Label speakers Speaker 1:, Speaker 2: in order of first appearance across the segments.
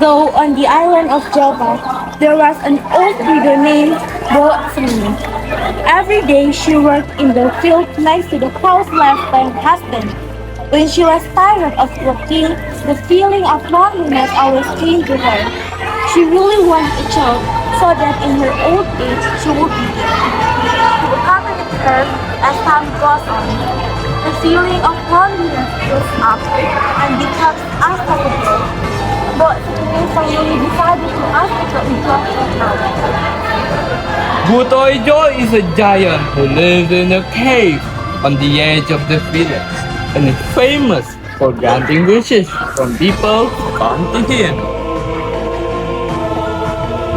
Speaker 1: Though on the island of Java, there was an old widow named Mbok. Every day she worked in the field next to the house left by her husband. When she was tired of working, the feeling of loneliness always came to her. She really wanted a child so that in her old age she would be there. To accompany her as time goes on, the feeling of loneliness builds up and becomes unstoppable. But Srini finally decided to ask Buto Ijo for help.
Speaker 2: Buto Ijo is a giant who lives in a cave on the edge of the village and is famous for granting wishes from people who come to him.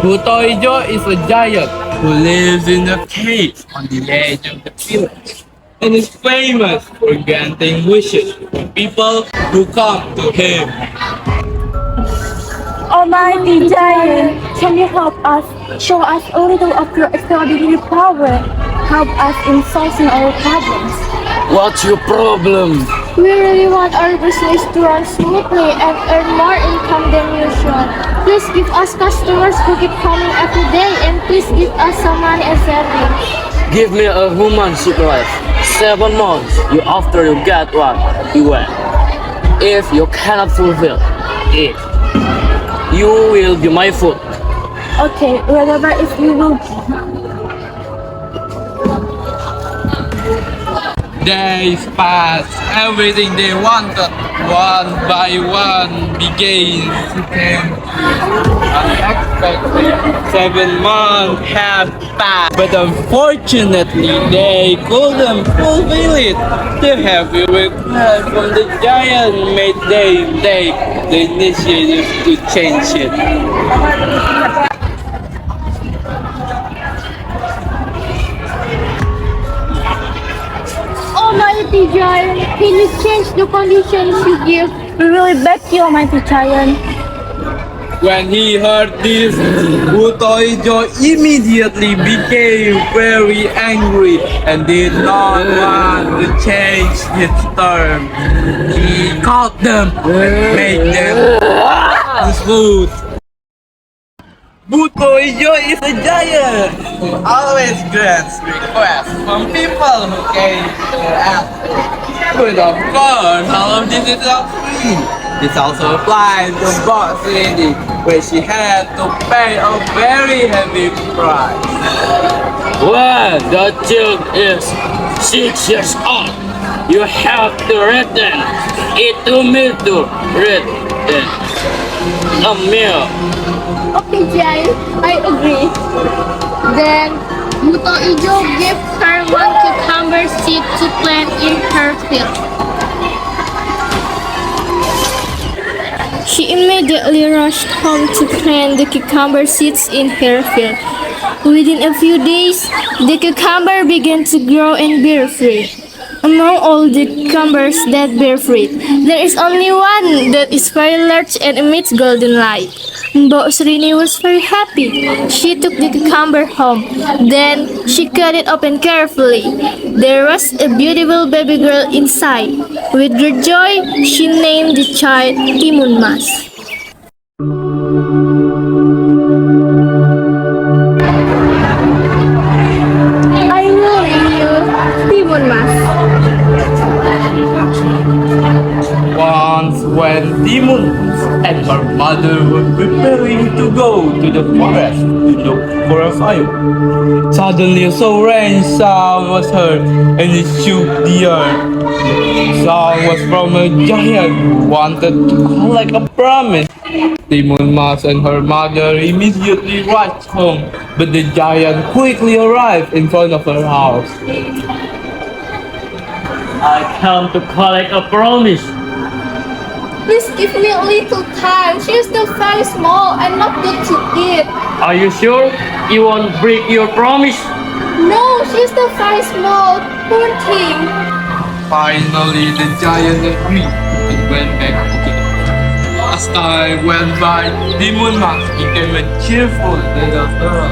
Speaker 2: Buto Ijo is a giant who lives in a cave on the edge of the village and is famous for granting wishes from people who come to him.
Speaker 1: Almighty giant, can you help us? Show us a little of your extraordinary power. Help us in solving our problems.
Speaker 3: What's your problem?
Speaker 1: We really want our business to run smoothly and earn more income than usual. Please give us customers who keep coming every day, and please give us some money and savings.
Speaker 3: Give me a human supply. 7 months after you get what you want. If you cannot fulfill it, you will be my food.
Speaker 1: Okay, whatever if we will.
Speaker 2: Days passed, everything they wanted, one by one, began to come unexpected. 7 months have passed, but unfortunately they couldn't fulfill it. The heavy request from the giant made them take the initiative to change it.
Speaker 1: Almighty giant, can you change the conditions you give? We really beg you, Almighty giant.
Speaker 2: When he heard this, Buto Ijo immediately became very angry and did not want to change his term. He caught them and made them his food. Buto Ijo is a giant who always grants requests from people who came to ask. But of course, all of this is not free. This also applies to Mbok Srini, where she had to pay a very heavy price.
Speaker 3: When the child is 6 years old, you have to return it to me to read a meal.
Speaker 1: Okay, giant, I agree. Then Buto Ijo gave her 1 cucumber seed to plant in her field. She immediately rushed home to plant the cucumber seeds in her field. Within a few days, the cucumber began to grow and bear fruit. Among all the cucumbers that bear fruit, there is only one that is very large and emits golden light. Mbok Srini was very happy. She took the cucumber home. Then she cut it open carefully. There was a beautiful baby girl inside. With great joy, she named the child Timun Mas. I will name you Timun Mas.
Speaker 2: Once when Timun and her mother were preparing to go to the forest to look for a fire, suddenly a strange sound was heard and it shook the earth. The sound was from a giant who wanted to collect a promise. Timun Mas and her mother immediately rushed home, but the giant quickly arrived in front of her house.
Speaker 3: I come to collect a promise.
Speaker 1: Please give me a little time. She is still very small and not good to eat.
Speaker 3: Are you sure you won't break your promise?
Speaker 1: No, she is still very small. Poor thing.
Speaker 2: Finally, the giant agreed and went back to the As time went by, Timun Mas became a cheerful little girl.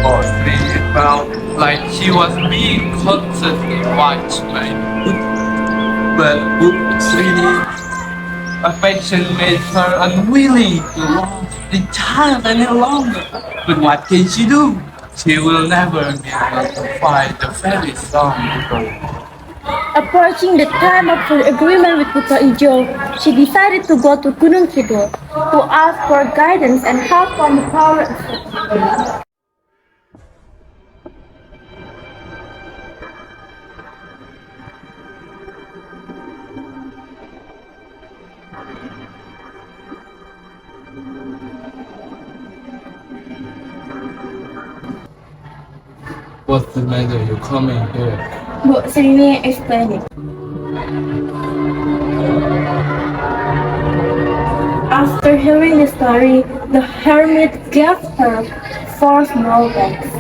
Speaker 2: For Srini felt like she was being constantly watched by But Srini Affection made her unwilling to love the child any longer. But what can she do? She will never be able to find the fairy song girl.
Speaker 1: Approaching the time of her agreement with Buto Ijo, she decided to go to Gunung Kidul to ask for guidance and help from the power of Sofiah.
Speaker 2: What's the matter? You're coming here.
Speaker 1: Mbok Srini explained. After hearing the story, the hermit gave her 4 small bags.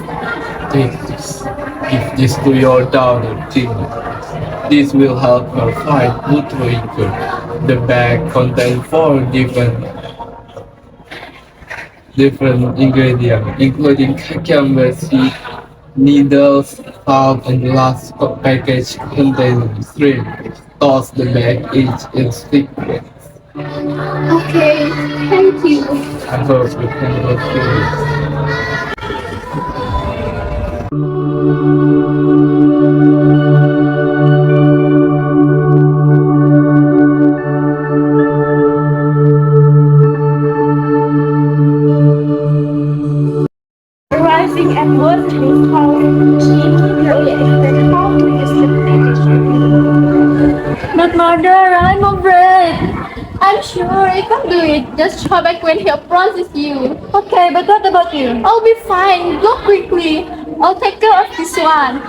Speaker 2: Take this. Give this to your daughter, Tina. This will help her fight Buto Ijo. The bag contains 4 different ingredients, including cucumber seed, needles, salt, and the last package contains shrimp. Toss the bag each in secret.
Speaker 1: Okay, thank you.
Speaker 2: I hope you can look good.
Speaker 1: Arriving at Worsley's house, she immediately explained how to use the package.
Speaker 4: But mother, I'm afraid. I'm sure I can do it. Just show back when he approaches you.
Speaker 1: Okay, but what about you?
Speaker 4: I'll be fine. Go quickly. I'll take care of this one.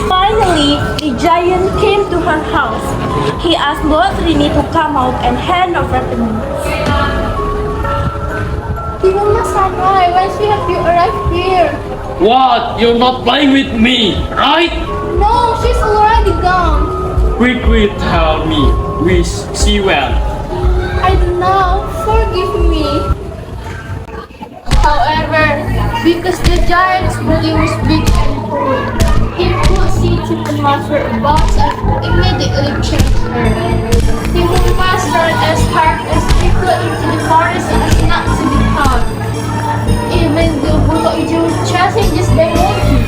Speaker 1: Finally, the giant came to her house. He asked Mbok Srini to come out and hand over the news.
Speaker 4: Tingnan Sanai, when she have you arrived here?
Speaker 3: What? You're not playing with me, right?
Speaker 4: No, she's already gone.
Speaker 3: Quickly tell me, which she went.
Speaker 4: I don't know. Forgive me. However, because the giant's body was big and cool, he could see Timun Master about and immediately chased her. Timun Master as hard as he could into the forest as not to be caught. Even though Buto Ijo was chasing just by walking,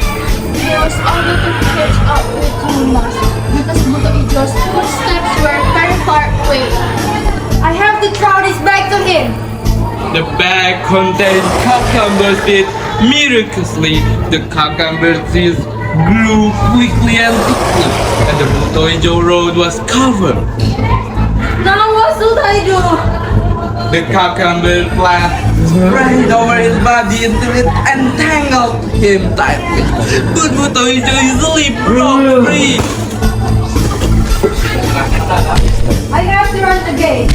Speaker 4: he was able to catch up with Timun Master because Buto Ijo's footsteps were very far away. I have to throw this back to him.
Speaker 2: The bag contained cucumber seeds. Miraculously, the cucumber seeds grew quickly and thickly, and the Buto Ijo road was covered.
Speaker 4: Now what should I do?
Speaker 2: The cucumber plant spread over his body until it entangled him tightly. But Buto Ijo easily broke free.
Speaker 4: I have to run again.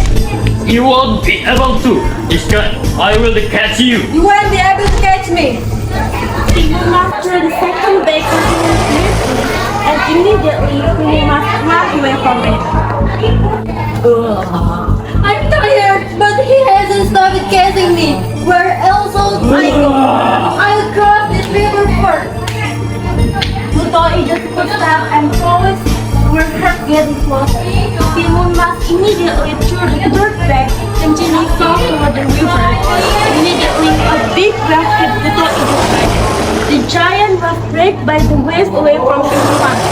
Speaker 3: You won't be able to. Instead, I will catch you.
Speaker 4: You won't be able to catch me.
Speaker 1: Timun Master the second bag continued fiercely, and immediately Timun Master ran away from it.
Speaker 4: I'm tired, but he hasn't stopped catching me. Where else will I go? I'll cross this river first.
Speaker 1: Buto Ijo's footsteps and voice were heard getting closer. Timun Master immediately threw the dirt bag and Jenny fell toward the river. Immediately, a big wave hit Buto Ijo's back. The giant was dragged by the waves away from Timun Master.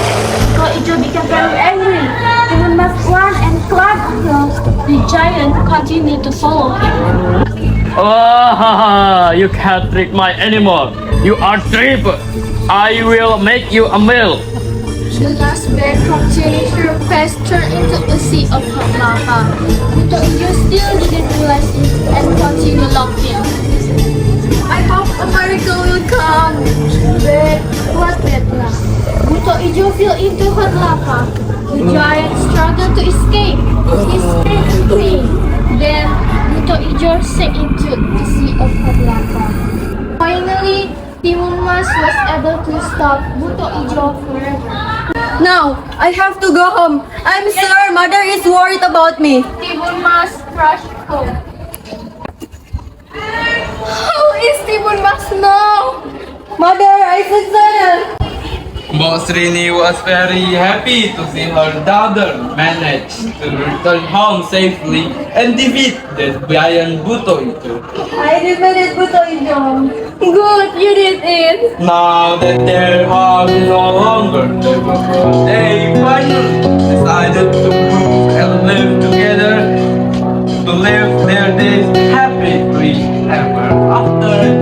Speaker 1: Buto Ijo became very angry. Timun Master ran and climbed across. The giant continued to follow him.
Speaker 3: Ah, you can't trick my animal. You are tripped. I will make you a meal.
Speaker 4: The last bag continued her path turned into a sea of hot lava. Buto Ijo still didn't realize it and continued laughing. I hope a miracle will come. But what that luck? Buto Ijo fell into hot lava. The giant struggled to escape. He screamed free. Then Buto Ijo sank into the sea of hot lava. Finally, Timun Master was able to stop Buto Ijo forever. Now, I have to go home. I'm sure mother is worried about me. Timun Master rushed home. How is Timun Master now? Mother, I succeeded.
Speaker 2: Mbok Srini was very happy to see her daughter manage to return home safely and defeat the giant Buto Ijo.
Speaker 1: I defeated Buto Ijo. Good, you did it.
Speaker 2: Now that their house is no longer livable, they finally decided to move and live together to live their days happily ever after.